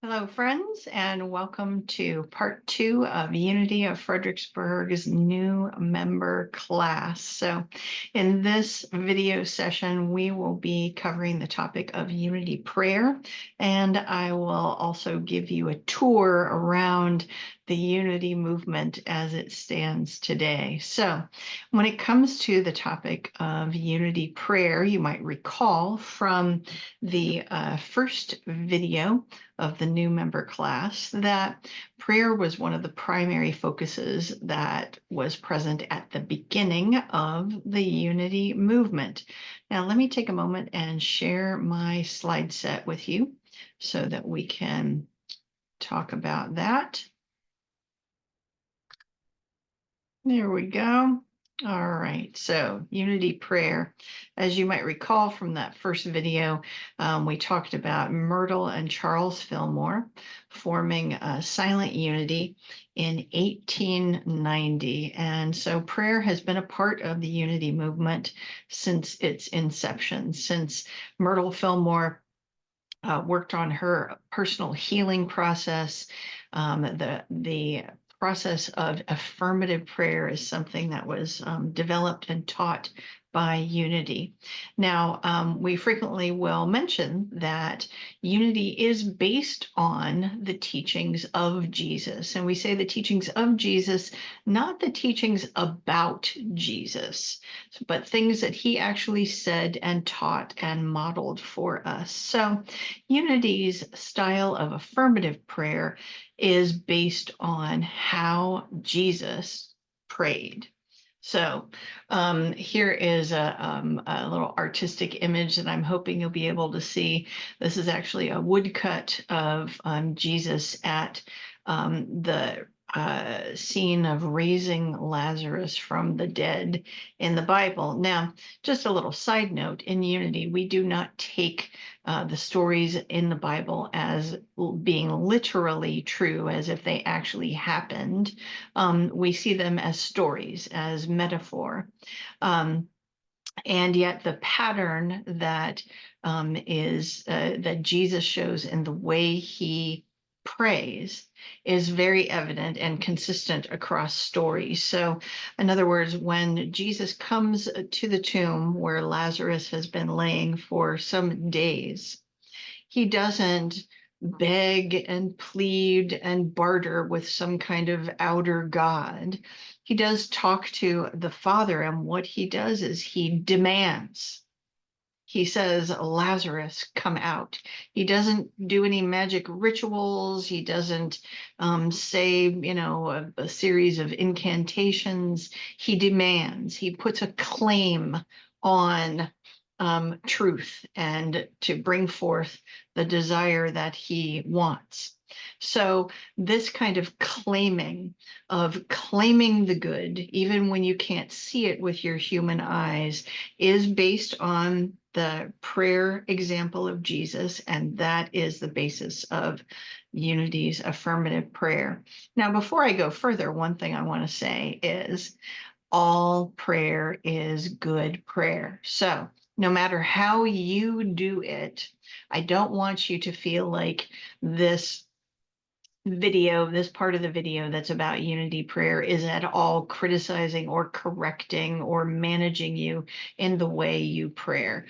Hello, friends, and welcome to part 2 of Unity of Fredericksburg's new member class. So in this video session, we will be covering the topic of Unity prayer, and I will also give you a tour around the Unity movement as it stands today. So when it comes to the topic of Unity prayer, you might recall from the first video of the new member class that prayer was one of the primary focuses that was present at the beginning of the Unity movement. Now, let me take a moment and share my slide set with you so that we can talk about that. There we go. All right, so Unity prayer. As you might recall from that first video, we talked about Myrtle and Charles Fillmore forming a silent unity in 1890. And so prayer has been a part of the Unity movement since its inception, since Myrtle Fillmore worked on her personal healing process. The process of affirmative prayer is something that was developed and taught by Unity. Now, we frequently will mention that Unity is based on the teachings of Jesus. And we say the teachings of Jesus, not the teachings about Jesus, but things that he actually said and taught and modeled for us. So Unity's style of affirmative prayer is based on how Jesus prayed. So here is a little artistic image that I'm hoping you'll be able to see. This is actually a woodcut of Jesus at the scene of raising Lazarus from the dead in the Bible. Now, just a little side note, in Unity, we do not take the stories in the Bible as being literally true, as if they actually happened. We see them as stories, as metaphor. And yet the pattern that that Jesus shows in the way he prays is very evident and consistent across stories. So, in other words, when Jesus comes to the tomb where Lazarus has been laying for some days, he doesn't beg and plead and barter with some kind of outer God. He does talk to the Father, and what he does is he demands. He says, Lazarus, come out. He doesn't do any magic rituals. He doesn't say, a series of incantations. He demands. He puts a claim on truth and to bring forth the desire that he wants. So this kind of claiming the good, even when you can't see it with your human eyes, is based on the prayer example of Jesus, and that is the basis of Unity's affirmative prayer. Now, before I go further, one thing I want to say is all prayer is good prayer. So no matter how you do it, I don't want you to feel like this part of the video that's about Unity prayer is at all criticizing or correcting or managing you in the way you pray.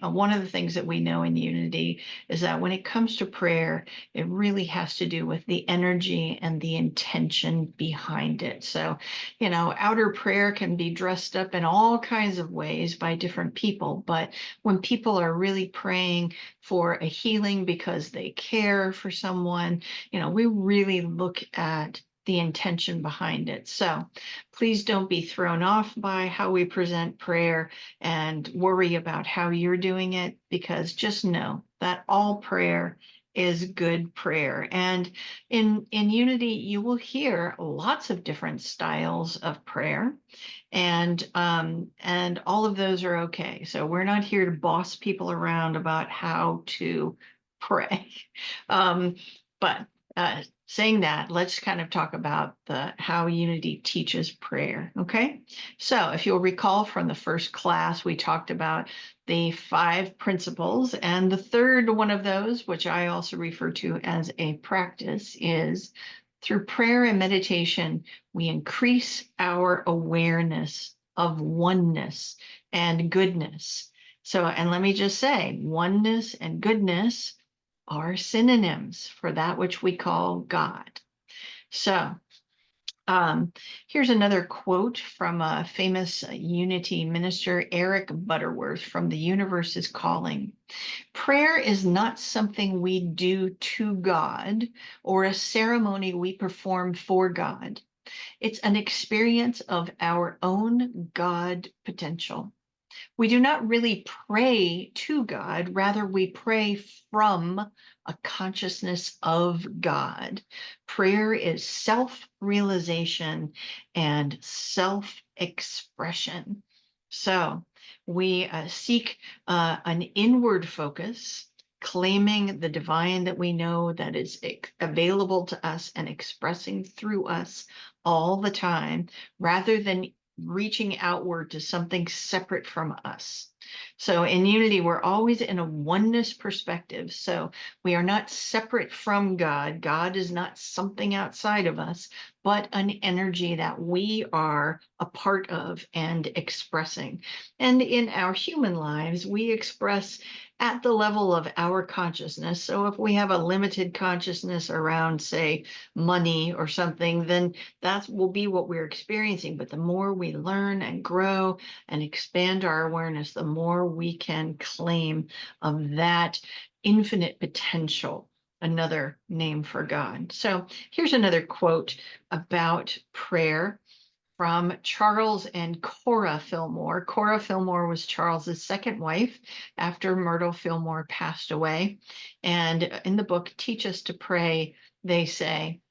One of the things that we know in Unity is that when it comes to prayer, it really has to do with the energy and the intention behind it. So, outer prayer can be dressed up in all kinds of ways by different people, but when people are really praying for a healing because they care for someone, we really look at the intention behind it. So please don't be thrown off by how we present prayer and worry about how you're doing it, because just know that all prayer is good prayer. And in Unity, you will hear lots of different styles of prayer, and all of those are okay. So we're not here to boss people around about how to pray. But saying that, let's kind of talk about how Unity teaches prayer. Okay, so if you'll recall from the first class, we talked about the 5 principles, and the third one of those, which I also refer to as a practice, is through prayer and meditation, we increase our awareness of oneness and goodness. So, and let me just say, oneness and goodness are synonyms for that which we call God. So um, here's another quote from a famous Unity minister, Eric Butterworth, from The Universe is Calling. Prayer is not something we do to God or a ceremony we perform for God. It's an experience of our own God potential. We do not really pray to God, rather, we pray from a consciousness of God. Prayer is self realization and self expression. So we seek an inward focus, claiming the divine that we know that is available to us and expressing through us all the time, rather than reaching outward to something separate from us. So in Unity, we're always in a oneness perspective. So we are not separate from God. God is not something outside of us, but an energy that we are a part of and expressing. And in our human lives, we express at the level of our consciousness. So if we have a limited consciousness around, say, money or something, then that will be what we're experiencing. But the more we learn and grow and expand our awareness, the more we can claim of that infinite potential, another name for God. So here's another quote about prayer from Charles and Cora Fillmore. Cora Fillmore was Charles's second wife after Myrtle Fillmore passed away. And in the book, Teach Us to Pray, they say,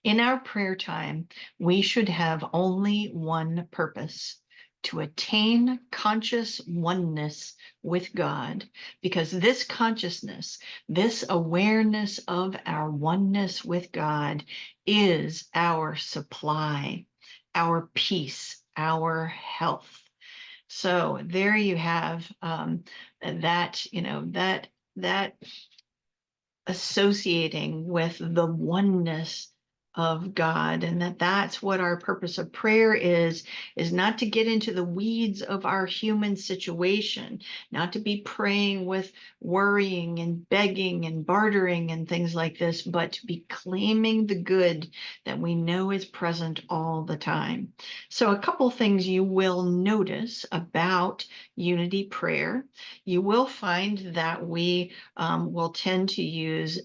in our prayer time, we should have only one purpose: to attain conscious oneness with God, because this consciousness, this awareness of our oneness with God is our supply, our peace, our health. So there you have that associating with the oneness of God, and that's what our purpose of prayer is not to get into the weeds of our human situation, not to be praying with worrying and begging and bartering and things like this, but to be claiming the good that we know is present all the time. So a couple things you will notice about Unity prayer. You will find that we will tend to use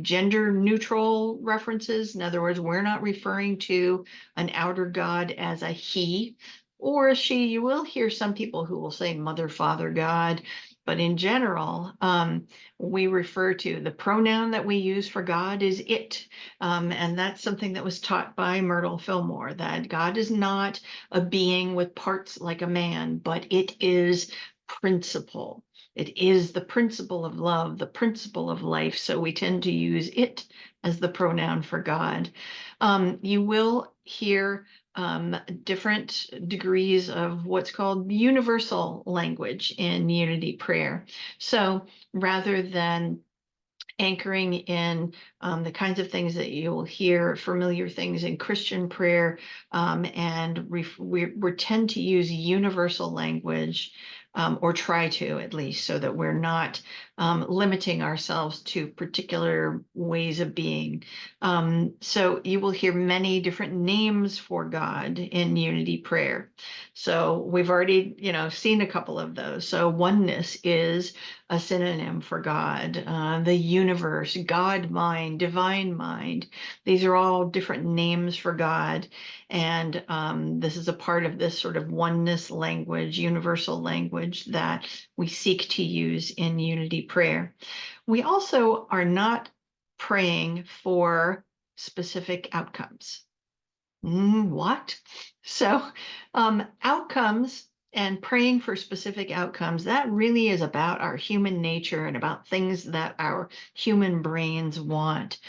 gender neutral references. In other words, we're not referring to an outer God as a he or a she. You will hear some people who will say mother, father, God. But in general, we refer to the pronoun that we use for God is it. And that's something that was taught by Myrtle Fillmore, that God is not a being with parts like a man, but it is principle. It is the principle of love, the principle of life. So we tend to use it as the pronoun for God. You will hear different degrees of what's called universal language in Unity prayer. So rather than anchoring in the kinds of things that you'll hear, familiar things in Christian prayer, and we tend to use universal language, or try to at least, so that we're not limiting ourselves to particular ways of being. So you will hear many different names for God in Unity prayer. So we've already, seen a couple of those. So oneness is a synonym for God, the universe, God mind, divine mind. These are all different names for God. And this is a part of this sort of oneness language, universal language that we seek to use in Unity prayer. We also are not praying for specific outcomes. What? So outcomes And praying for specific outcomes, that really is about our human nature and about things that our human brains want.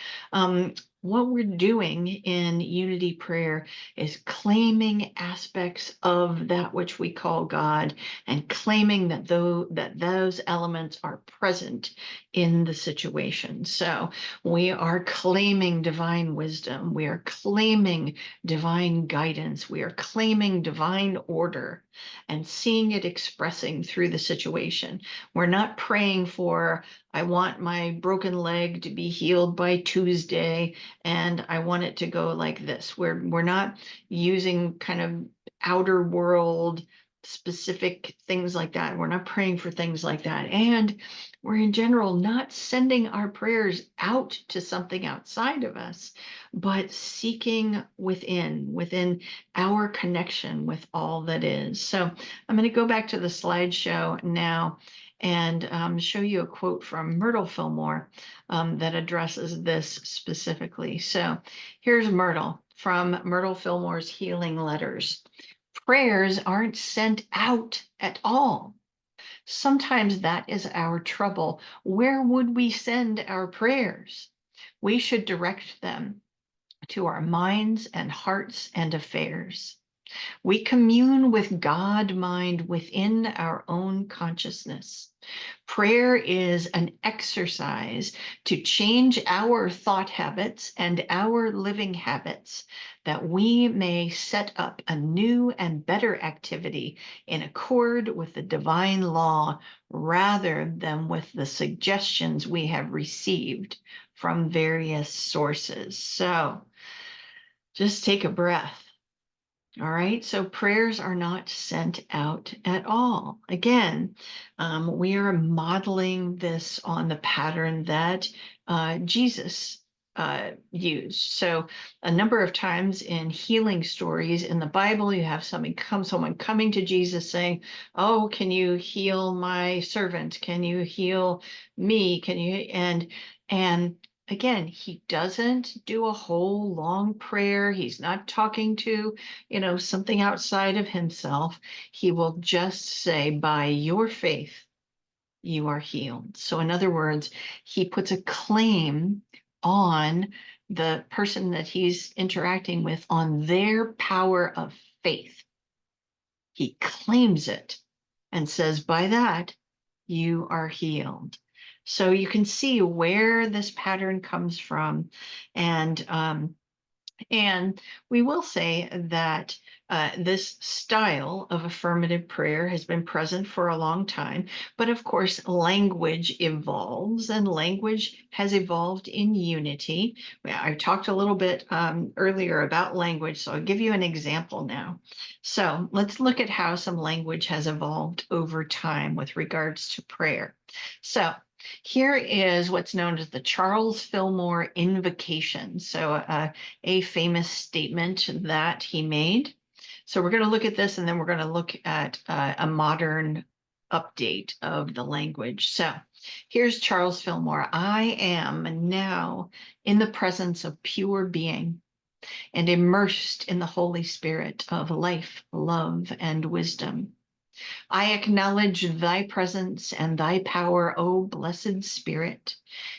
What we're doing in unity prayer is claiming aspects of that which we call God and claiming that those elements are present in the situation. So we are claiming divine wisdom, we are claiming divine guidance, we are claiming divine order and seeing it expressing through the situation. We're not praying for, I want my broken leg to be healed by Tuesday, and I want it to go like this. We're not using kind of outer world specific things like that. We're not praying for things like that. And we're in general not sending our prayers out to something outside of us, but seeking within our connection with all that is. So I'm going to go back to the slideshow now and show you a quote from Myrtle Fillmore that addresses this specifically. So here's Myrtle from Myrtle Fillmore's Healing Letters. Prayers aren't sent out at all. Sometimes that is our trouble. Where would we send our prayers? We should direct them to our minds and hearts and affairs. We commune with God mind within our own consciousness. Prayer is an exercise to change our thought habits and our living habits that we may set up a new and better activity in accord with the divine law rather than with the suggestions we have received from various sources. So just take a breath. All right, so prayers are not sent out at all. Again, we are modeling this on the pattern that Jesus used. So a number of times in healing stories in the Bible, you have someone coming to Jesus saying, "Oh, can you heal my servant? Can you heal me? Can you?" And again, he doesn't do a whole long prayer. He's not talking to something outside of himself. He will just say, by your faith, you are healed. So in other words, he puts a claim on the person that he's interacting with, on their power of faith. He claims it and says, by that, you are healed. So you can see where this pattern comes from. And we will say that this style of affirmative prayer has been present for a long time, but of course, language evolves, and language has evolved in unity. I talked a little bit earlier about language, so I'll give you an example now. So let's look at how some language has evolved over time with regards to prayer. So here is what's known as the Charles Fillmore Invocation. So a famous statement that he made. So we're going to look at this, and then we're going to look at a modern update of the language. So here's Charles Fillmore. I am now in the presence of pure being and immersed in the Holy Spirit of life, love, and wisdom. I acknowledge thy presence and thy power, O blessed Spirit.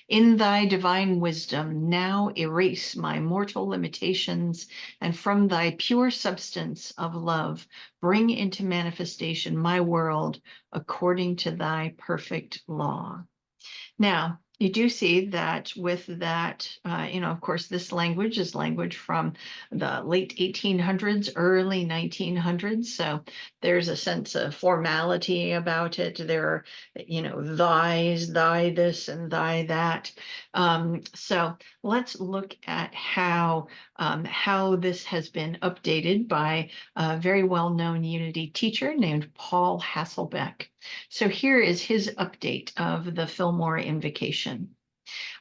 In thy divine wisdom, now erase my mortal limitations, and from thy pure substance of love, bring into manifestation my world according to thy perfect law. Now, you do see that with that, of course, this language is language from the late 1800s, early 1900s. So there's a sense of formality about it. There are, thys, thy this, and thy that. So let's look at how this has been updated by a very well-known Unity teacher named Paul Hasselbeck. So here is his update of the Fillmore Invocation.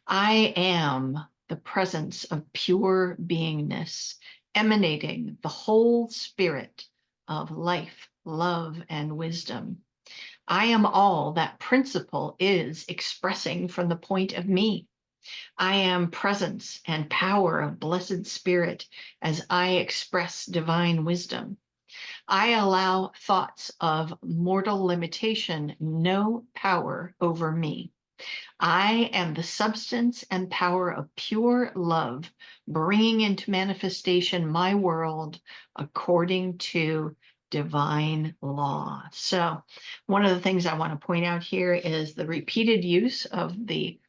I am the presence of pure beingness, emanating the whole spirit of life, love, and wisdom. I am all that principle is expressing from the point of me. I am presence and power of blessed spirit as I express divine wisdom. I allow thoughts of mortal limitation no power over me. I am the substance and power of pure love, bringing into manifestation my world according to divine law. So, one of the things I want to point out here is the repeated use of the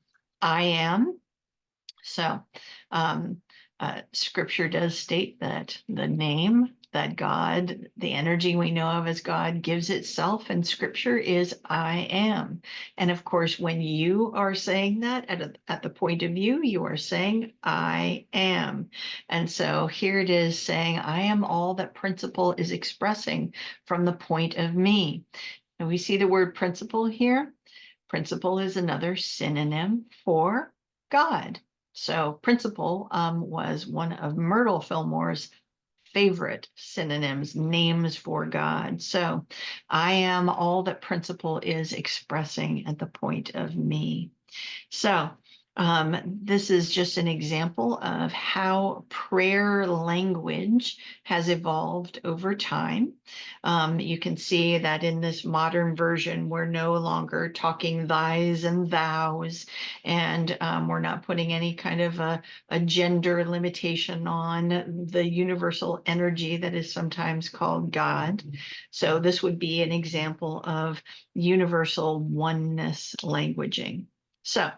I am. So, um, scripture does state that the name that God, the energy we know of as God, gives itself in scripture is I am. And of course, when you are saying that at the point of view, you are saying I am. And so here it is saying, I am all that principle is expressing from the point of me. And we see the word principle here. Principle is another synonym for God. So principle was one of Myrtle Fillmore's favorite synonyms, names for God. So I am all that principle is expressing at the point of me. So this is just an example of how prayer language has evolved over time. You can see that in this modern version, we're no longer talking thys and thous, and we're not putting any kind of a gender limitation on the universal energy that is sometimes called God. So this would be an example of universal oneness languaging. So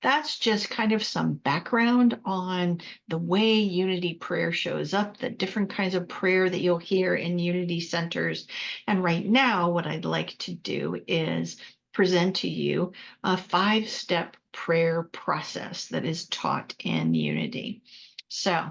that's just kind of some background on the way Unity prayer shows up, the different kinds of prayer that you'll hear in Unity centers. And right now, what I'd like to do is present to you a 5-step prayer process that is taught in Unity. So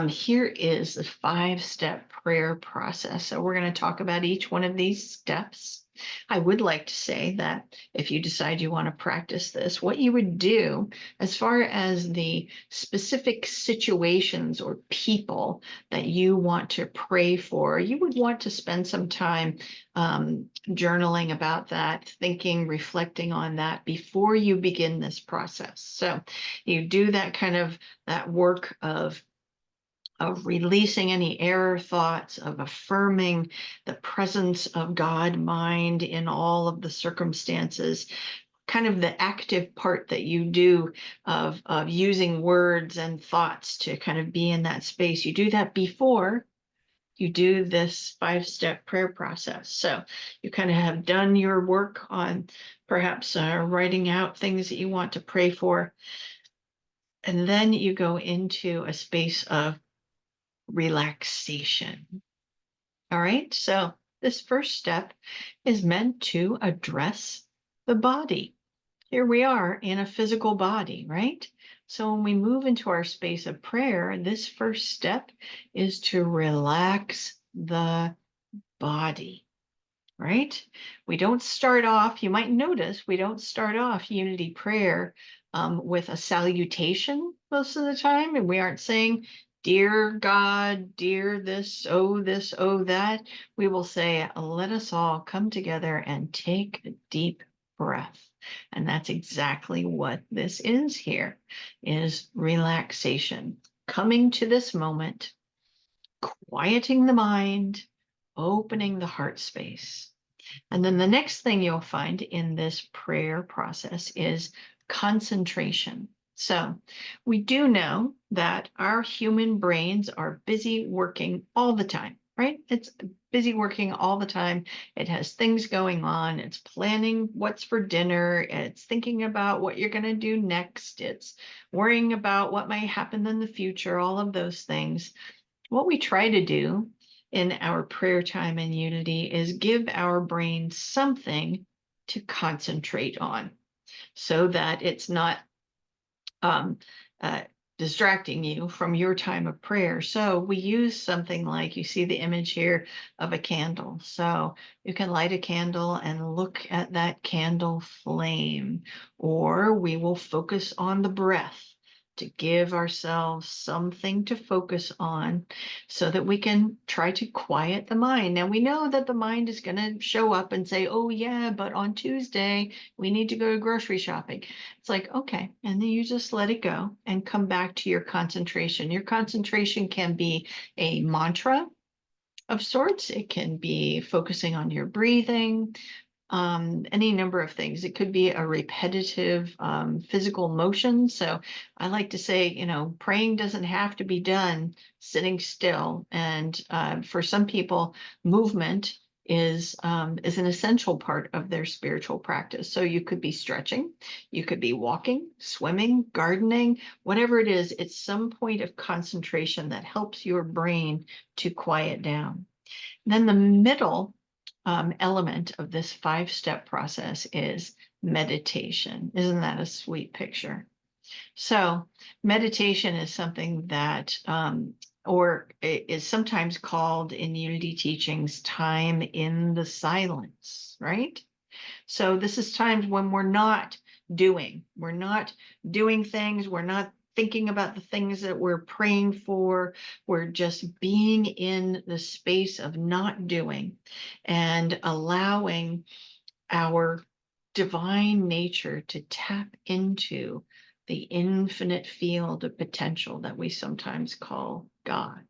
here is the 5-step prayer process. So we're going to talk about each one of these steps. I would like to say that if you decide you want to practice this, what you would do as far as the specific situations or people that you want to pray for, you would want to spend some time journaling about that, thinking, reflecting on that before you begin this process. So you do that kind of that work of releasing any error thoughts, of affirming the presence of God mind in all of the circumstances, kind of the active part that you do of using words and thoughts to kind of be in that space. You do that before you do this 5-step prayer process. So you kind of have done your work on perhaps writing out things that you want to pray for. And then you go into a space of relaxation. All right, so this first step is meant to address the body. Here we are in a physical body, right? So when we move into our space of prayer, this first step is to relax the body. Right? We don't start off, you might notice, we don't start off Unity prayer with a salutation most of the time, and we aren't saying, Dear God, dear this, oh that. We will say, let us all come together and take a deep breath. And that's exactly what this is here, is relaxation. Coming to this moment, quieting the mind, opening the heart space. And then the next thing you'll find in this prayer process is concentration. So we do know that our human brains are busy working all the time, right? It's busy working all the time. It has things going on. It's planning what's for dinner. It's thinking about what you're going to do next. It's worrying about what might happen in the future, all of those things. What we try to do in our prayer time in Unity is give our brain something to concentrate on so that it's not um, uh, distracting you from your time of prayer. So we use something like, you see the image here of a candle. So you can light a candle and look at that candle flame, or we will focus on the breath to give ourselves something to focus on so that we can try to quiet the mind. Now we know that the mind is going to show up and say, oh yeah, but on Tuesday we need to go grocery shopping. It's like, okay, and then you just let it go and come back to your concentration. Your concentration can be a mantra, of sorts. It can be focusing on your breathing, any number of things. It could be a repetitive physical motion. So I like to say, praying doesn't have to be done sitting still. And for some people, movement is an essential part of their spiritual practice. So you could be stretching, you could be walking, swimming, gardening, whatever it is. It's some point of concentration that helps your brain to quiet down. Then the middle element of this 5-step process is meditation. Isn't that a sweet picture? So meditation is something that, or is sometimes called in Unity teachings, time in the silence, right? So this is times when we're not doing things, we're not thinking about the things that we're praying for. We're just being in the space of not doing and allowing our divine nature to tap into the infinite field of potential that we sometimes call God.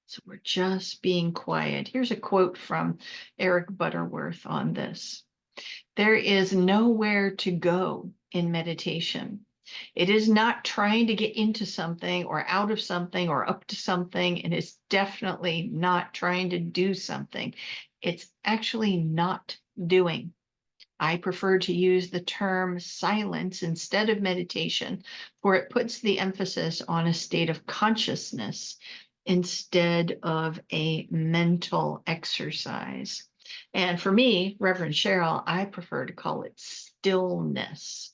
So we're just being quiet. Here's a quote from Eric Butterworth on this. There is nowhere to go in meditation. It is not trying to get into something or out of something or up to something. And it's definitely not trying to do something. It's actually not doing. I prefer to use the term silence instead of meditation, for it puts the emphasis on a state of consciousness instead of a mental exercise. And for me, Reverend Cheryl, I prefer to call it stillness,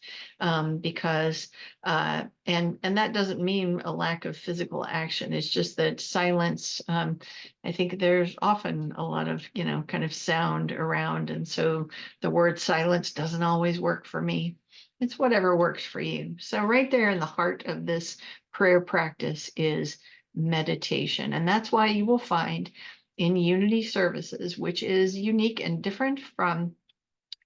because and that doesn't mean a lack of physical action. It's just that silence. I think there's often a lot of kind of sound around, and so the word silence doesn't always work for me. It's whatever works for you. So right there in the heart of this prayer practice is meditation, and that's why you will find in Unity services, which is unique and different from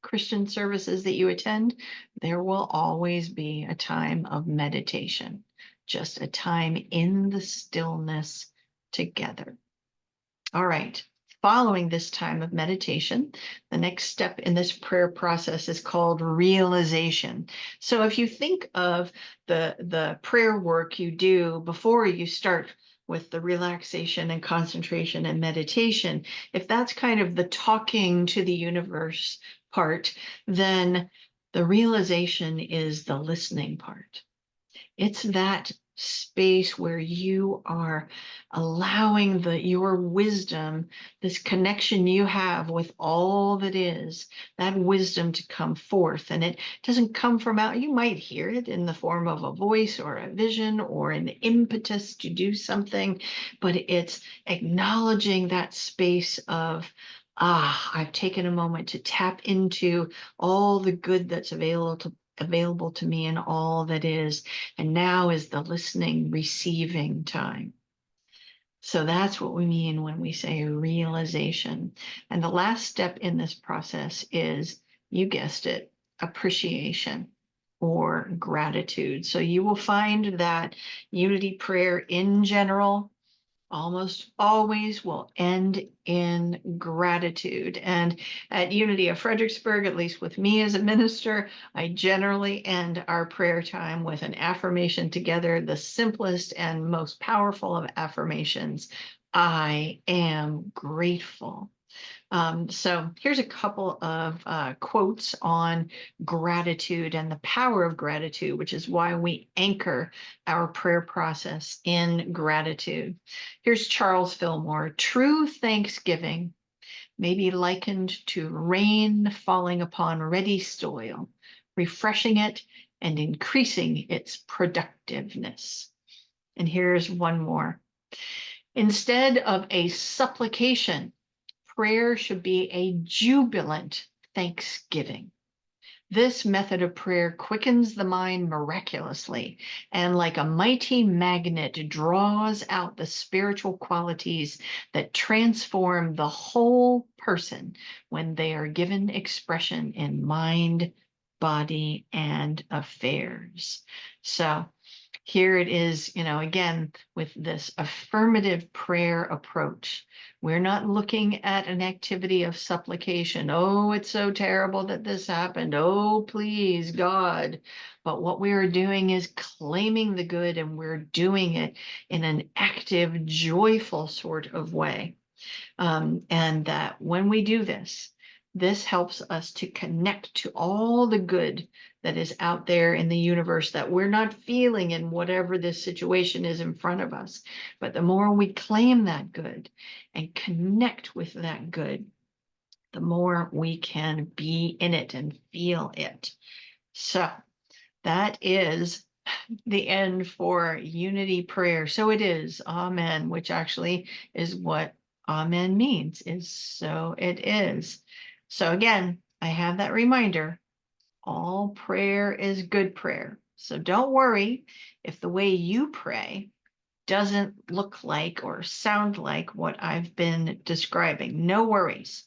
Christian services that you attend, there will always be a time of meditation, just a time in the stillness together. All right. Following this time of meditation, the next step in this prayer process is called realization. So if you think of the prayer work you do before you start with the relaxation and concentration and meditation, if that's kind of the talking to the universe part, then the realization is the listening part. It's that space where you are allowing your wisdom, this connection you have with all that is, that wisdom to come forth. And it doesn't come from out, you might hear it in the form of a voice or a vision or an impetus to do something, but it's acknowledging that space of, I've taken a moment to tap into all the good that's available to me and all that is. And now is the listening, receiving time. So that's what we mean when we say realization. And the last step in this process is, you guessed it, appreciation or gratitude. So you will find that Unity prayer in general almost always will end in gratitude. And at Unity of Fredericksburg, at least with me as a minister, I generally end our prayer time with an affirmation together, the simplest and most powerful of affirmations. I am grateful. So here's a couple of quotes on gratitude and the power of gratitude, which is why we anchor our prayer process in gratitude. Here's Charles Fillmore. True thanksgiving may be likened to rain falling upon ready soil, refreshing it and increasing its productiveness. And here's one more. Instead of a supplication, prayer should be a jubilant thanksgiving. This method of prayer quickens the mind miraculously and, like a mighty magnet, draws out the spiritual qualities that transform the whole person when they are given expression in mind, body, and affairs. So Here it is, again, with this affirmative prayer approach. We're not looking at an activity of supplication. Oh, it's so terrible that this happened. Oh, please, God. But what we are doing is claiming the good, and we're doing it in an active, joyful sort of way. And that when we do this, this helps us to connect to all the good that is out there in the universe that we're not feeling in whatever this situation is in front of us. But the more we claim that good and connect with that good, the more we can be in it and feel it. So that is the end for unity prayer. So it is, amen, which actually is what amen means, is so it is. So again, I have that reminder. All prayer is good prayer. So don't worry if the way you pray doesn't look like or sound like what I've been describing. No worries.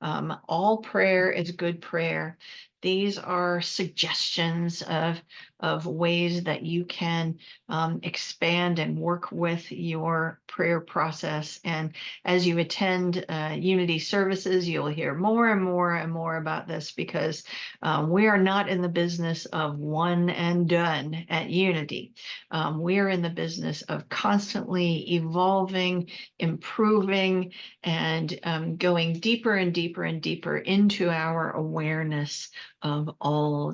All prayer is good prayer. These are suggestions of ways that you can expand and work with your prayer process. And as you attend Unity services, you'll hear more and more and more about this, because we are not in the business of one and done at Unity. We are in the business of constantly evolving, improving, and going deeper and deeper and deeper into our awareness of all